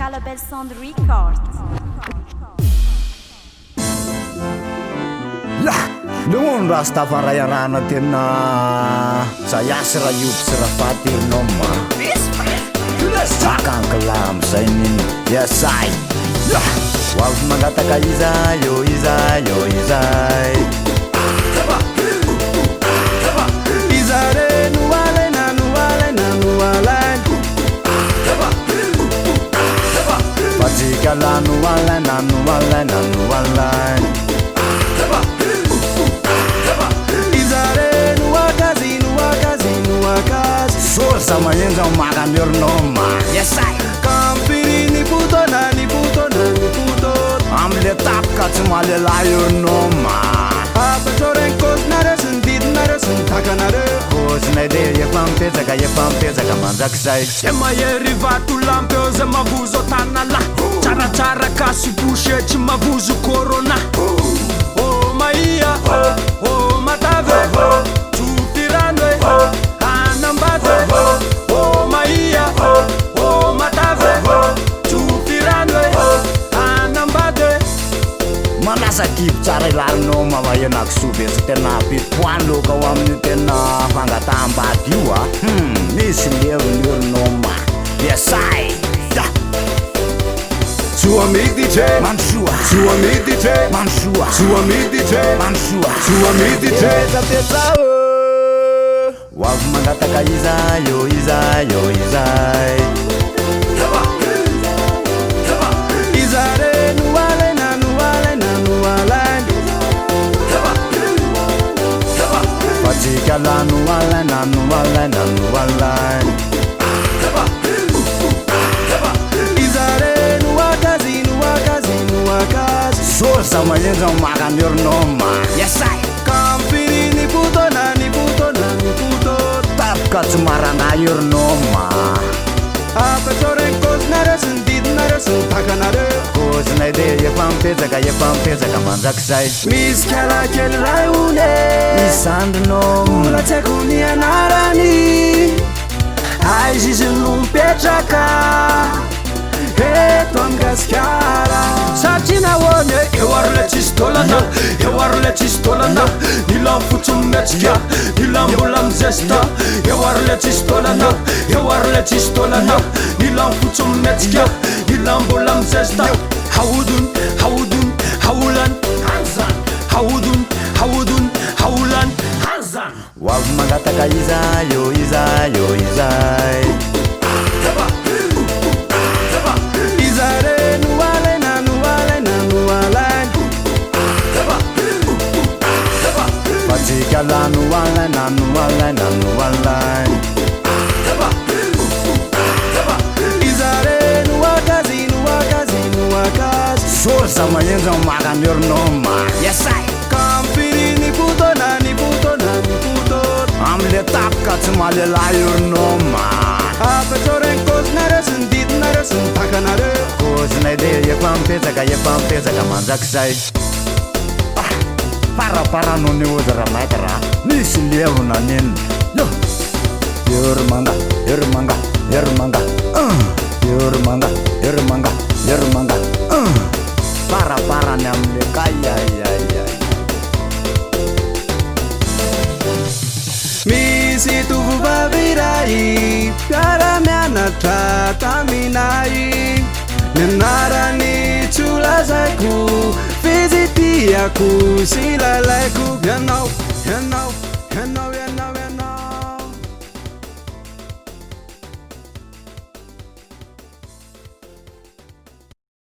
Amical Label Sound Records. Noon Rastafari rana tena sayasra yupsra fatir noma Sakang kelam sainin yasai Waf magataka izay yo izay yo izay Izare nuwale na nuwale na nuwale Pajika la nuwale na nuwale na nuwale Sama yenza magamir noma Yes I Kampiri ni puto na ni puto na ni puto Amle tapka tsumale layur noma Apa choren kos nare sundid nare suntaka nare Kos nade ye pampeza ka manzak sai Sema ye rivatu lampeo ze mavuzo tanala Chara chara kasi pushe chi mavuzo corona Oh maia oh matave Tutirandwe anambate Oh maia oh matave Tutirandwe anambate Manasa kip tsara ilar noma va yenak sube se tena pit kwando ka wamni tena fangatamba diwa Nisi leur noma Yes I Suami DJ Mansua Suami DJ Mansua Suami DJ Mansua Suami DJ Waf magataka izay yo izay yo izay Izare nuwale na nuwale na nuwale Pajika la nuwale na nuwale na nuwale Izare nuwakazi nuwakazi nuwakazi Sosa mayenza magamir noma Yes I Kampiri ni puto na ni puto na ni puto Tapka tsumarana yur noma Apa choren kos nare sundid nare suntaka nare Kos nade ye pampeza ka manzak sai Mis kala kel raune Isand nom Ula tekuni anarani Ai jizilum petraka Eto amgaskara Satina wone ewarle chistolana Ewarle chistolana Nilam futum mechkia Nilam bulam zesta Ewarle chistolana Ewarle chistolana Nilam futum mechkia Nilam bulam zesta Hawudun hawudun hawulan Hanzan Hawudun hawudun hawulan Hanzan Waf magataka izay yo izay yo izay Izare nuwale na nuwale na nuwale Pajika la nuwale na nuwale na nuwale Izare nuwakazi nuwakazi nuwakazi Sosa mayenza magamir noma Yes I Kampiri ni puto na ni puto na ni puto Amle tapka tsumale layur noma Apa choren kos nare sundid nare suntaka nare Kos nade ye pampeza ka manzak sai Para no ni udara matara Nisi levu na nin Yermanga Yermanga Yermanga Yermanga Yermanga Yermanga Para namle kaya ya Misi tuvu babirai Piara miana trata minai Nenarani chula zaiku Fiziti aku silalaiku Bianau